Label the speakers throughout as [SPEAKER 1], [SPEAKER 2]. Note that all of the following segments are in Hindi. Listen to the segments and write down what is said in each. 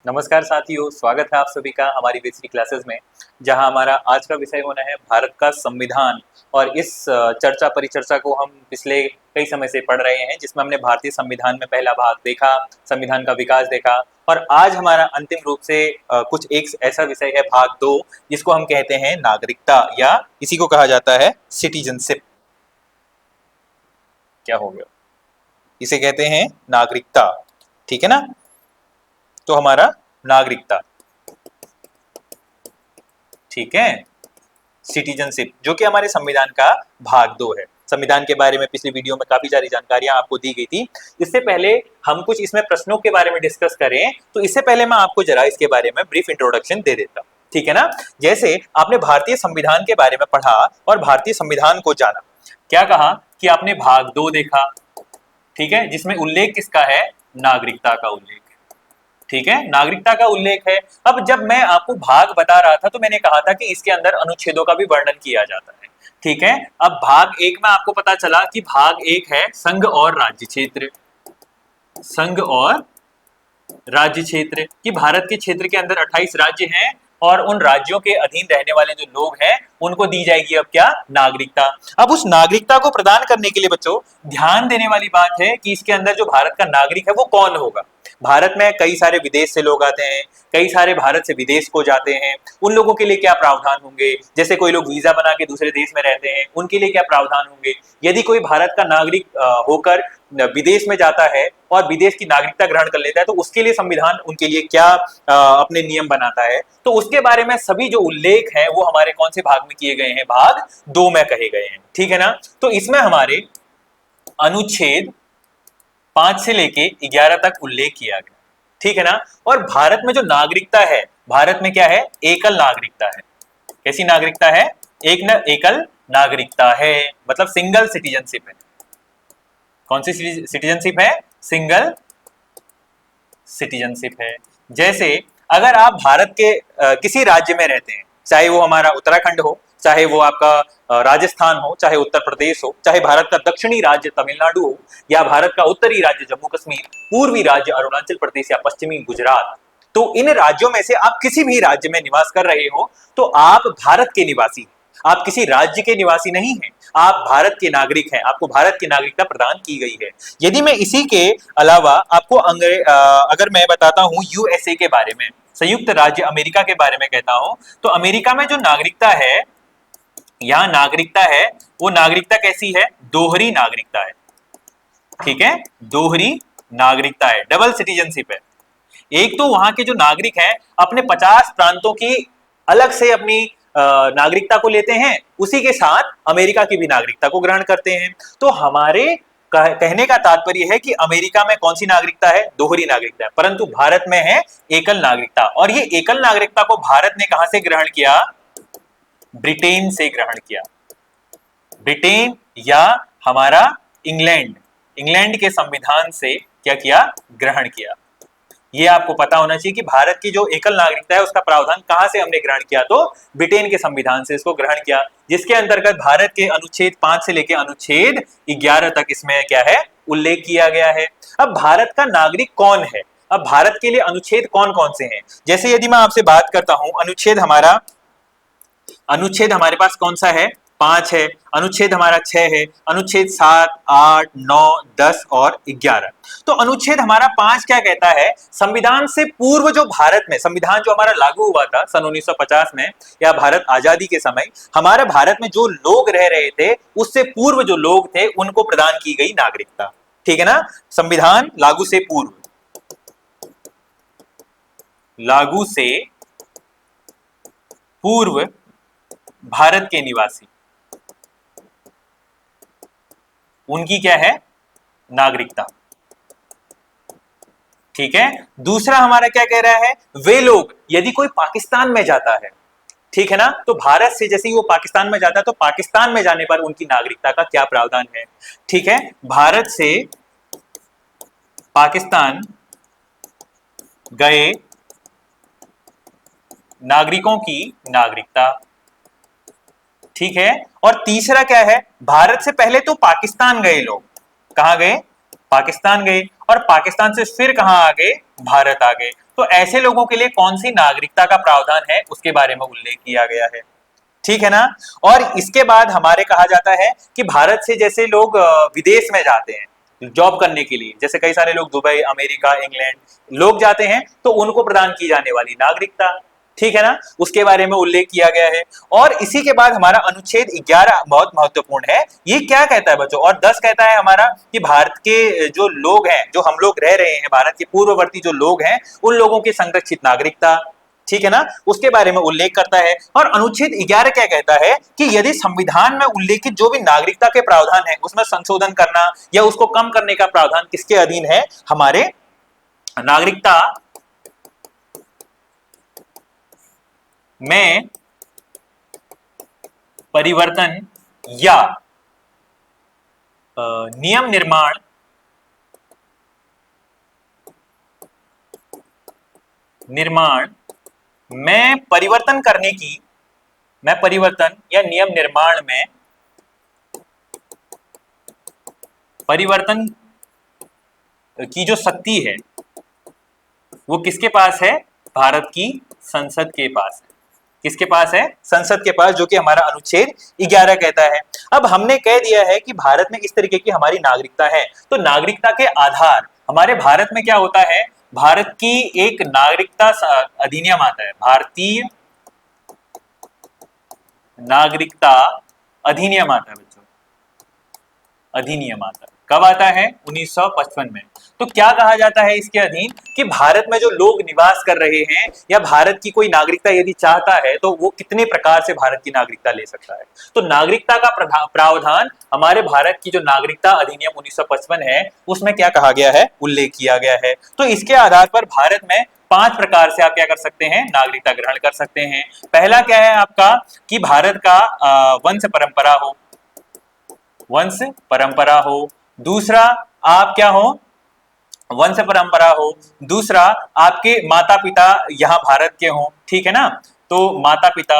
[SPEAKER 1] नमस्कार साथियों, स्वागत है आप सभी का हमारी बेसिक क्लासेस में। जहां हमारा आज का विषय होना है भारत का संविधान। और इस चर्चा परिचर्चा को हम पिछले कई समय से पढ़ रहे हैं, जिसमें हमने भारतीय संविधान में पहला भाग देखा, संविधान का विकास देखा। और आज हमारा अंतिम रूप से कुछ एक ऐसा विषय है भाग 2, जिसको हम कहते हैं नागरिकता, या इसी को कहा जाता है सिटीजनशिप। क्या हो गया, इसे कहते हैं नागरिकता, ठीक है ना। तो हमारा नागरिकता, ठीक है, सिटीजनशिप, जो कि हमारे संविधान का भाग 2 है। संविधान के बारे में पिछली वीडियो में काफी सारी जानकारियां आपको दी गई थी। इससे पहले हम कुछ इसमें प्रश्नों के बारे में डिस्कस करें, तो इससे पहले मैं आपको जरा इसके बारे में ब्रीफ इंट्रोडक्शन दे देता हूं, ठीक है ना। जैसे आपने भारतीय संविधान के बारे में पढ़ा और भारतीय संविधान को जाना, क्या कहा कि आपने भाग 2 देखा, ठीक है, जिसमें उल्लेख किसका है, नागरिकता का उल्लेख, ठीक है, नागरिकता का उल्लेख है। अब जब मैं आपको भाग बता रहा था तो मैंने कहा था कि इसके अंदर अनुच्छेदों का भी वर्णन किया जाता है, ठीक है। अब भाग 1 में आपको पता चला कि भाग 1 है संघ और राज्य क्षेत्र, संघ और राज्य क्षेत्र, कि भारत के क्षेत्र के अंदर 28 राज्य हैं और उन राज्यों के अधीन रहने वाले जो लोग हैं उनको दी जाएगी अब क्या, नागरिकता। अब उस नागरिकता को प्रदान करने के लिए बच्चों ध्यान देने वाली बात है कि इसके अंदर जो भारत का नागरिक है वो कौन होगा। भारत में कई सारे विदेश से लोग आते हैं, कई सारे भारत से विदेश को जाते हैं, उन लोगों के लिए क्या प्रावधान होंगे। जैसे कोई लोग वीजा बना के दूसरे देश में रहते हैं, उनके लिए क्या प्रावधान होंगे। यदि कोई भारत का नागरिक होकर विदेश में जाता है और विदेश की नागरिकता ग्रहण कर लेता है, तो उसके लिए संविधान उनके लिए क्या अपने नियम बनाता है। तो उसके बारे में सभी जो उल्लेख है वो हमारे कौन से भाग में किए गए हैं, भाग 2 में कहे गए हैं, ठीक है ना। तो इसमें हमारे अनुच्छेद 5 से लेके 11 तक उल्लेख किया गया, ठीक है ना। और भारत में जो नागरिकता है, भारत में क्या है, एकल नागरिकता है। कैसी नागरिकता है, एकल नागरिकता है, मतलब सिंगल सिटीजनशिप है। कौन सी सिटीजनशिप है, सिंगल सिटीजनशिप है। जैसे अगर आप भारत के किसी राज्य में रहते हैं, चाहे वो हमारा उत्तराखंड हो, चाहे वो आपका राजस्थान हो, चाहे उत्तर प्रदेश हो, चाहे भारत का दक्षिणी राज्य तमिलनाडु हो, या भारत का उत्तरी राज्य जम्मू कश्मीर, पूर्वी राज्य अरुणाचल प्रदेश या पश्चिमी गुजरात, तो इन राज्यों में से आप किसी भी राज्य में निवास कर रहे हो तो आप भारत के निवासी, आप किसी राज्य के निवासी नहीं हैं, आप भारत के नागरिक हैं, आपको भारत की नागरिकता प्रदान की गई है। यदि मैं इसी के अलावा आपको अगर मैं बताता हूं यूएसए के बारे में, संयुक्त राज्य अमेरिका के बारे में कहता हूं, तो अमेरिका में जो नागरिकता है, यहां नागरिकता है, वो नागरिकता कैसी है, दोहरी नागरिकता है, ठीक है, दोहरी नागरिकता है, डबल सिटीजनशिप है। एक तो वहां के जो नागरिक हैं अपने 50 प्रांतों की अलग से अपनी नागरिकता को लेते हैं, उसी के साथ अमेरिका की भी नागरिकता को ग्रहण करते हैं। तो हमारे कहने का तात्पर्य है कि अमेरिका में कौन सी नागरिकता है, दोहरी नागरिकता है, परंतु भारत में है एकल नागरिकता। और ये एकल नागरिकता को भारत ने कहां से ग्रहण किया, ब्रिटेन से ग्रहण किया। ब्रिटेन या हमारा इंग्लैंड, इंग्लैंड के संविधान से क्या किया, ग्रहण किया। ये आपको पता होना चाहिए कि भारत की जो एकल नागरिकता है उसका प्रावधान कहां से हमने ग्रहण किया, तो ब्रिटेन के संविधान से इसको ग्रहण किया, जिसके अंतर्गत भारत के अनुच्छेद 5 से लेकर अनुच्छेद 11 तक इसमें क्या है, उल्लेख किया गया है। अब भारत का नागरिक कौन है, अब भारत के लिए अनुच्छेद कौन कौन से हैं। जैसे यदि मैं आपसे बात करता हूं, अनुच्छेद हमारे पास कौन सा है, 5 है, अनुच्छेद हमारा 6 है, अनुच्छेद 7, 8, 9, 10 और 11। तो अनुच्छेद हमारा 5 क्या कहता है, संविधान से पूर्व जो भारत में, संविधान जो हमारा लागू हुआ था सन 1950 में या भारत आजादी के समय, हमारे भारत में जो लोग रह रहे थे उससे पूर्व जो लोग थे उनको प्रदान की गई नागरिकता, ठीक है ना। संविधान लागू से पूर्व, लागू से पूर्व भारत के निवासी, उनकी क्या है, नागरिकता, ठीक है। दूसरा हमारा क्या कह रहा है, वे लोग यदि कोई पाकिस्तान में जाता है, ठीक है ना, तो भारत से जैसे ही वो पाकिस्तान में जाता है तो पाकिस्तान में जाने पर उनकी नागरिकता का क्या प्रावधान है, ठीक है। भारत से पाकिस्तान गए नागरिकों की नागरिकता, ठीक है। और तीसरा क्या है, भारत से पहले तो पाकिस्तान गए लोग, कहां गए, पाकिस्तान गए, और पाकिस्तान से फिर कहां आ गए, भारत आ गए। तो ऐसे लोगों के लिए कौन सी नागरिकता का प्रावधान है उसके बारे में उल्लेख किया गया है, ठीक है ना। और इसके बाद हमारे कहा जाता है कि भारत से जैसे लोग विदेश में जाते हैं जॉब करने के लिए, जैसे कई सारे लोग दुबई, अमेरिका, इंग्लैंड लोग जाते हैं, तो उनको प्रदान की जाने वाली नागरिकता, ठीक है ना, उसके बारे में उल्लेख किया गया है। और इसी के बाद हमारा अनुच्छेद 11 बहुत महत्वपूर्ण है। ये क्या कहता है बच्चों, और 10 कहता है हमारा कि भारत के जो लोग हैं, जो हम लोग रह रहे हैं, भारत के पूर्ववर्ती जो लोग हैं, उन लोगों की संरक्षित नागरिकता, ठीक है ना, उसके बारे में उल्लेख करता है। और अनुच्छेद 11 क्या कहता है कि यदि संविधान में उल्लेखित जो भी नागरिकता के प्रावधान है उसमें संशोधन करना या उसको कम करने का प्रावधान किसके अधीन है, हमारे नागरिकता में परिवर्तन या नियम निर्माण में परिवर्तन करने की, मैं परिवर्तन या नियम निर्माण में परिवर्तन की जो शक्ति है वो किसके पास है, भारत की संसद के पास है। किसके पास है, संसद के पास, जो कि हमारा अनुच्छेद 11 कहता है। अब हमने कह दिया है कि भारत में इस तरीके की हमारी नागरिकता है, तो नागरिकता के आधार हमारे भारत में क्या होता है, भारत की एक नागरिकता अधिनियम आता है, भारतीय नागरिकता अधिनियम आता है बच्चों, अधिनियम आता है, कब आता है, 1955 में। तो क्या कहा जाता है इसके अधीन कि भारत में जो लोग निवास कर रहे हैं या भारत की कोई नागरिकता यदि चाहता है तो वो कितने प्रकार से भारत की नागरिकता ले सकता है। तो नागरिकता का प्रावधान हमारे भारत की जो नागरिकता अधिनियम 1955 है उसमें क्या कहा गया है, उल्लेख किया गया है। तो इसके आधार पर भारत में 5 प्रकार से आप क्या कर सकते हैं, नागरिकता ग्रहण कर सकते हैं। पहला क्या है आपका कि भारत का वंश परंपरा हो, वंश परंपरा हो। दूसरा आप क्या हो, वंश परंपरा हो। दूसरा आपके माता पिता यहां भारत के हों, ठीक है ना, तो माता पिता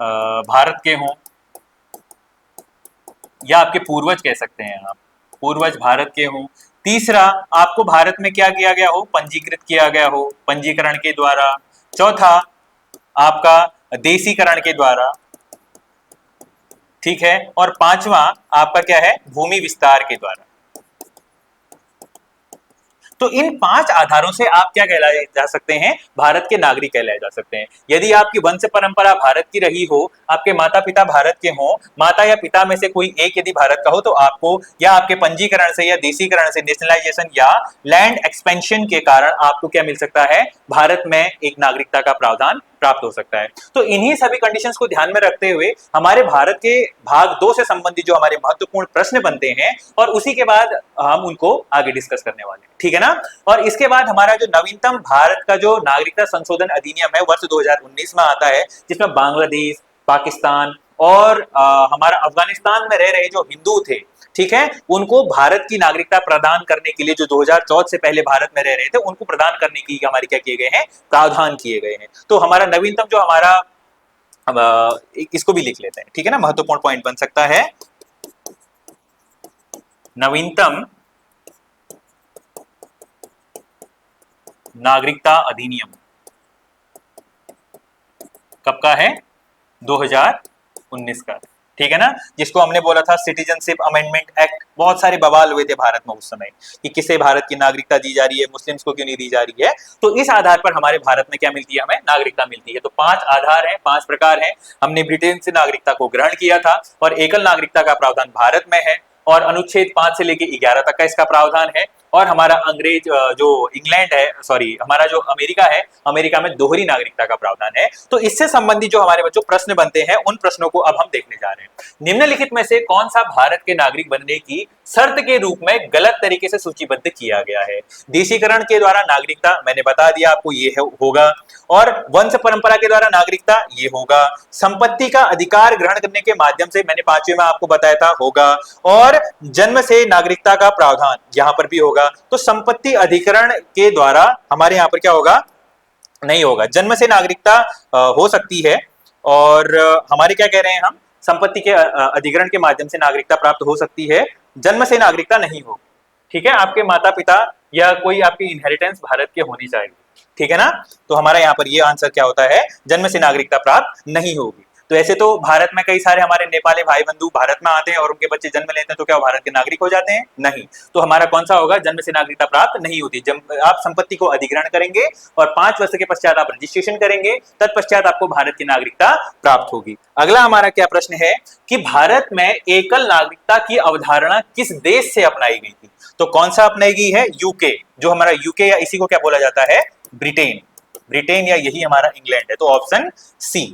[SPEAKER 1] भारत के हों, या आपके पूर्वज कह सकते हैं आप, पूर्वज भारत के हों। तीसरा आपको भारत में क्या किया गया हो, पंजीकृत किया गया हो, पंजीकरण के द्वारा। चौथा आपका देशीकरण के द्वारा, ठीक है। और पांचवा आपका क्या है, भूमि विस्तार के द्वारा। तो इन 5 आधारों से आप क्या कहलाए जा सकते हैं, भारत के नागरिक कहलाए जा सकते हैं। यदि आपकी वंश परंपरा भारत की रही हो, आपके माता पिता भारत के हों, माता या पिता में से कोई एक यदि भारत का हो, तो आपको या आपके पंजीकरण से या देशीकरण से, नेशनलाइजेशन या लैंड एक्सपेंशन के कारण आपको क्या मिल सकता है, भारत में एक नागरिकता का प्रावधान प्राप्त हो सकता है। तो इन्हीं सभी कंडीशंस को ध्यान में रखते हुए हमारे भारत के भाग 2 से संबंधित जो हमारे महत्वपूर्ण प्रश्न बनते हैं और उसी के बाद हम उनको आगे डिस्कस करने वाले हैं, ठीक है ना। और इसके बाद हमारा जो नवीनतम भारत का जो नागरिकता संशोधन अधिनियम है वर्ष 2019 में आता है, जिसमें बांग्लादेश, पाकिस्तान और हमारा अफगानिस्तान में रह रहे जो हिंदू थे, ठीक है, उनको भारत की नागरिकता प्रदान करने के लिए, जो 2014 से पहले भारत में रह रहे थे उनको प्रदान करने की हमारी क्या किए गए हैं, प्रावधान किए गए हैं। तो हमारा नवीनतम जो हमारा इसको भी लिख लेते हैं, ठीक है ना, महत्वपूर्ण पॉइंट बन सकता है। नवीनतम नागरिकता अधिनियम कब का है, 2019 का, ठीक है ना, जिसको हमने बोला था सिटीजनशिप अमेंडमेंट एक्ट। बहुत सारे बवाल हुए थे भारत में उस समय कि किसे भारत की नागरिकता दी जा रही है, मुस्लिम्स को क्यों नहीं दी जा रही है। तो इस आधार पर हमारे भारत में क्या मिलती है, हमें नागरिकता मिलती है। तो 5 आधार हैं, 5 प्रकार हैं। हमने ब्रिटेन से नागरिकता को ग्रहण किया था और एकल नागरिकता का प्रावधान भारत में है, और अनुच्छेद 5 से लेकर 11 तक का इसका प्रावधान है। और हमारा अंग्रेज जो इंग्लैंड है, सॉरी हमारा जो अमेरिका है, अमेरिका में दोहरी नागरिकता का प्रावधान है। तो इससे संबंधित जो हमारे बच्चों प्रश्न बनते हैं उन प्रश्नों को अब हम देखने जा रहे हैं। निम्नलिखित में से कौन सा भारत के नागरिक बनने की शर्त के रूप में गलत तरीके से सूचीबद्ध किया गया है। देशीकरण के द्वारा नागरिकता मैंने बता दिया आपको, ये होगा। और वंश परंपरा के द्वारा नागरिकता ये होगा। संपत्ति का अधिकार ग्रहण करने के माध्यम से मैंने 5वें में आपको बताया था, होगा। और जन्म से नागरिकता का प्रावधान यहां पर भी होगा। तो संपत्ति अधिकरण के द्वारा हमारे यहां पर क्या होगा, नहीं होगा। जन्म से नागरिकता हो सकती है, और हमारे क्या कह रहे हैं हम, संपत्ति के अधिग्रहण के माध्यम से नागरिकता प्राप्त हो सकती है, जन्म से नागरिकता नहीं होगी। ठीक है, आपके माता पिता या कोई आपकी इनहेरिटेंस भारत के होनी चाहिए, ठीक है ना। तो हमारा यहाँ पर ये आंसर क्या होता है, जन्म से नागरिकता प्राप्त नहीं होगी। तो ऐसे तो भारत में कई सारे हमारे नेपाली भाई बंधु भारत में आते हैं और उनके बच्चे जन्म लेते हैं, तो क्या वो भारत के नागरिक हो जाते हैं? नहीं। तो हमारा कौन सा होगा, जन्म से नागरिकता प्राप्त नहीं होती। जब आप संपत्ति को अधिग्रहण करेंगे और 5 वर्ष के पश्चात आप रजिस्ट्रेशन करेंगे, तत्पश्चात आपको भारत की नागरिकता प्राप्त होगी। अगला हमारा क्या प्रश्न है कि भारत में एकल नागरिकता की अवधारणा किस देश से अपनाई गई थी? तो कौन सा अपनाई गई है? यूके, जो हमारा यूके या इसी को क्या बोला जाता है, ब्रिटेन। ब्रिटेन या यही हमारा इंग्लैंड है। तो ऑप्शन सी,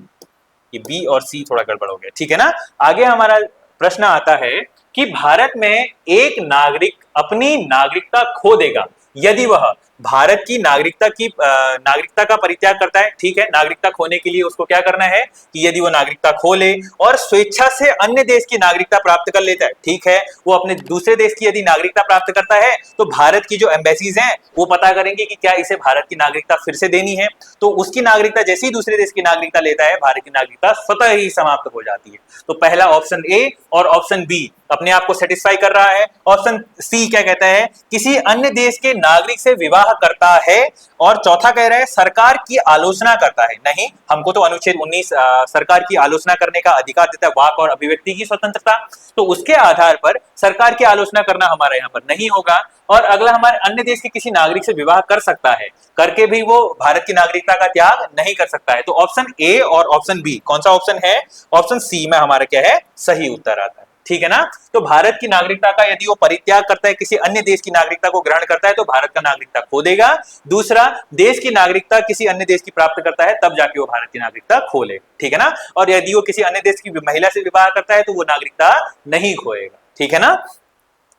[SPEAKER 1] ये बी और सी थोड़ा गड़बड़ हो गया, ठीक है ना। आगे हमारा प्रश्न आता है कि भारत में एक नागरिक अपनी नागरिकता खो देगा यदि वह भारत की नागरिकता का परित्याग करता है। ठीक है, नागरिकता खोने के लिए उसको क्या करना है कि यदि वो नागरिकता खो ले और स्वेच्छा से अन्य देश की नागरिकता प्राप्त कर लेता है, ठीक है, वो अपने दूसरे देश की यदि नागरिकता प्राप्त करता है तो भारत की जो एम्बेसीज हैं वो पता करेंगे कि क्या इसे भारत की नागरिकता फिर से देनी है। तो उसकी नागरिकता जैसे ही दूसरे देश की नागरिकता लेता है, भारत की नागरिकता स्वतः ही समाप्त हो जाती है। तो पहला ऑप्शन ए और ऑप्शन बी अपने आप को सेटिस्फाई कर रहा है। ऑप्शन सी क्या कहता है, किसी अन्य देश के नागरिक से विवाह करता है। और चौथा कह रहा है सरकार की आलोचना करता है। नहीं, हमको तो अनुच्छेद 19 सरकार की आलोचना करने का अधिकार देता है, वाक और अभिव्यक्ति की स्वतंत्रता। तो उसके आधार पर सरकार की आलोचना करना हमारे यहाँ पर नहीं होगा। और अगला हमारे अन्य देश के किसी नागरिक से विवाह कर सकता है, करके भी वो भारत की नागरिकता का त्याग नहीं कर सकता है। तो ऑप्शन ए और ऑप्शन बी, कौन सा ऑप्शन है, ऑप्शन सी में हमारा क्या है, सही उत्तर आता है। ठीक है ना। तो भारत की नागरिकता का यदि वो परित्याग करता है, किसी अन्य देश की नागरिकता को ग्रहण करता है, तो भारत का नागरिकता खो देगा। दूसरा, देश की नागरिकता किसी अन्य देश की प्राप्त करता है, तब जाके वो भारत की नागरिकता खो ले। ठीक है ना। और यदि वो किसी अन्य देश की महिला से विवाह करता है तो वो नागरिकता नहीं खोएगा। ठीक है ना।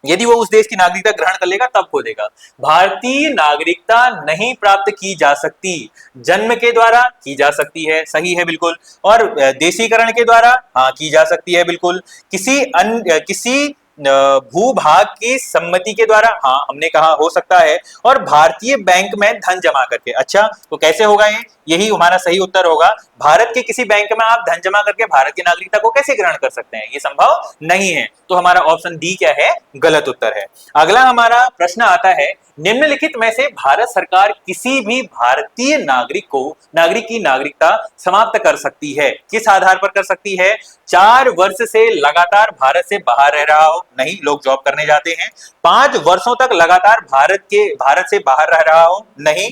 [SPEAKER 1] यदि वो उस देश की नागरिकता ग्रहण कर लेगा तब खो देगा। भारतीय नागरिकता नहीं प्राप्त की जा सकती, जन्म के द्वारा की जा सकती है, सही है बिल्कुल। और देशीकरण के द्वारा, हाँ, की जा सकती है बिल्कुल। किसी भूभाग की सम्मति के द्वारा, हाँ, हमने कहा हो सकता है। और भारतीय बैंक में धन जमा करके, अच्छा, तो कैसे होगा ये, यही हमारा सही उत्तर होगा। भारत के किसी बैंक में आप धन जमा करके भारत की नागरिकता को कैसे ग्रहण कर सकते हैं, ये संभव नहीं है। तो हमारा ऑप्शन डी क्या है, गलत उत्तर है। अगला हमारा प्रश्न आता है, निम्नलिखित में से भारत सरकार किसी भी भारतीय नागरिक की नागरिकता समाप्त कर सकती है, किस आधार पर कर सकती है? 4 वर्ष से लगातार भारत से बाहर रह रहा हो, नहीं, लोग जॉब करने जाते हैं। 5 वर्षों तक लगातार भारत से बाहर रह रहा हो, नहीं।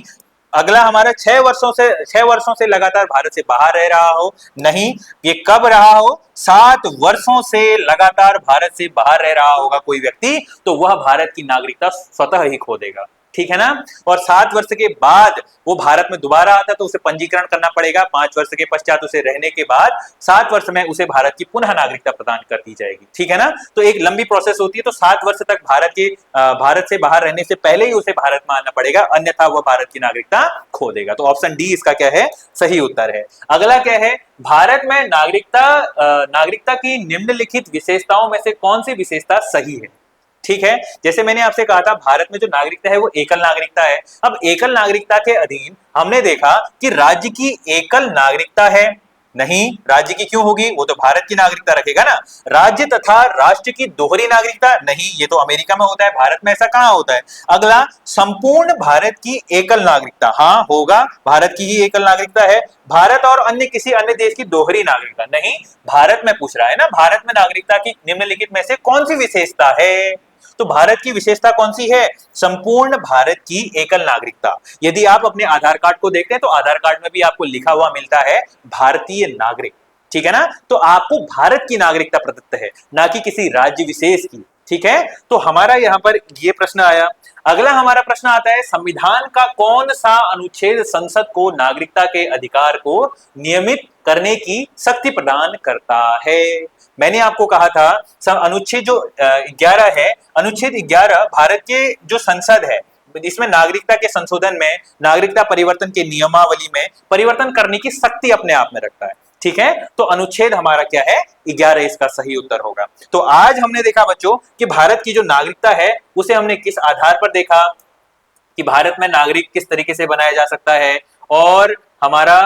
[SPEAKER 1] अगला हमारा 6 वर्षों से लगातार भारत से बाहर रह रहा हो, नहीं। ये कब रहा हो? 7 वर्षों से लगातार भारत से बाहर रह रहा होगा कोई व्यक्ति, तो वह भारत की नागरिकता स्वतः ही खो देगा। ठीक है ना। और 7 वर्ष के बाद वो भारत में दोबारा आता है तो उसे पंजीकरण करना पड़ेगा। 5 वर्ष के पश्चात उसे रहने के बाद 7 वर्ष में उसे भारत की पुनः नागरिकता प्रदान कर दी जाएगी। ठीक है ना। तो एक लंबी प्रोसेस होती है। तो 7 वर्ष तक भारत से बाहर रहने से पहले ही उसे भारत में आना पड़ेगा, अन्यथा वह भारत की नागरिकता खो देगा। तो ऑप्शन डी इसका क्या है, सही उत्तर है। अगला क्या है, भारत में नागरिकता की निम्नलिखित विशेषताओं में से कौन सी विशेषता सही है? ठीक है, जैसे मैंने आपसे कहा था भारत में जो नागरिकता है वो एकल नागरिकता है। अब एकल नागरिकता के अधीन हमने देखा कि राज्य की एकल नागरिकता है, नहीं, राज्य की क्यों होगी, वो तो भारत की नागरिकता रखेगा ना। राज्य तथा राष्ट्र की दोहरी नागरिकता, नहीं, ये तो अमेरिका में होता है, भारत में ऐसा कहां होता है। अगला, संपूर्ण भारत की एकल नागरिकता, हाँ होगा, भारत की ही एकल नागरिकता है। भारत और किसी अन्य देश की दोहरी नागरिकता, नहीं, भारत में पूछ रहा है ना, भारत में नागरिकता की निम्नलिखित में से कौन सी विशेषता है? तो भारत की विशेषता कौन सी है? संपूर्ण भारत की एकल नागरिकता। यदि आप अपने आधार कार्ड को देखते हैं तो आधार कार्ड में भी आपको लिखा हुआ मिलता है भारतीय नागरिक। ठीक है ना। तो आपको भारत की नागरिकता प्रदत्त है, ना कि किसी राज्य विशेष की। ठीक है, तो हमारा यहां पर यह प्रश्न आया। अगला हमारा प्रश्न आता है, संविधान का कौन सा अनुच्छेद संसद को नागरिकता के अधिकार को नियमित करने की शक्ति प्रदान करता है? मैंने आपको कहा था अनुच्छेद जो 11 है, अनुच्छेद 11 भारत के जो संसद है, इसमें नागरिकता के संशोधन में, नागरिकता परिवर्तन के नियमावली में परिवर्तन करने की शक्ति अपने आप में रखता है। ठीक है, तो अनुच्छेद हमारा क्या है, 11 इसका सही उत्तर होगा। तो आज हमने देखा बच्चों कि भारत की जो नागरिकता है उसे हमने किस आधार पर देखा कि भारत में नागरिक किस तरीके से बनाया जा सकता है। और हमारा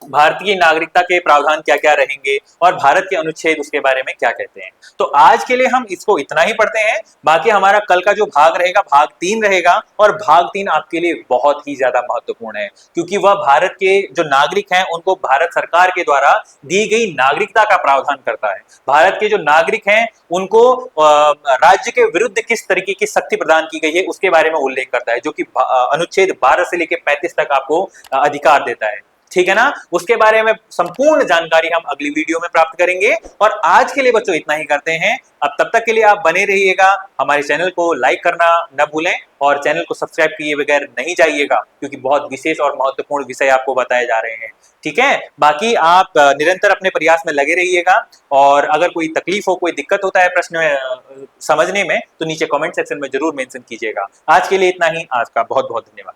[SPEAKER 1] भारतीय नागरिकता के प्रावधान क्या क्या रहेंगे और भारत के अनुच्छेद उसके बारे में क्या कहते हैं। तो आज के लिए हम इसको इतना ही पढ़ते हैं। बाकी हमारा कल का जो भाग रहेगा भाग 3 रहेगा, और भाग 3 आपके लिए बहुत ही ज्यादा महत्वपूर्ण है, क्योंकि वह भारत के जो नागरिक हैं उनको भारत सरकार के द्वारा दी गई नागरिकता का प्रावधान करता है। भारत के जो नागरिक हैं उनको राज्य के विरुद्ध किस तरीके की शक्ति प्रदान की गई है उसके बारे में उल्लेख करता है, जो कि अनुच्छेद 12 से लेकर 35 तक आपको अधिकार देता है। ठीक है ना। उसके बारे में संपूर्ण जानकारी हम अगली वीडियो में प्राप्त करेंगे। और आज के लिए बच्चों इतना ही करते हैं। अब तब तक के लिए आप बने रहिएगा, हमारे चैनल को लाइक करना न भूलें और चैनल को सब्सक्राइब किए बगैर नहीं जाइएगा, क्योंकि बहुत विशेष और महत्वपूर्ण विषय आपको बताए जा रहे हैं। ठीक है। बाकी आप निरंतर अपने प्रयास में लगे रहिएगा, और अगर कोई तकलीफ हो, कोई दिक्कत होता है प्रश्न समझने में, तो नीचे कमेंट सेक्शन में जरूर मेंशन कीजिएगा। आज के लिए इतना ही। आज का बहुत बहुत धन्यवाद।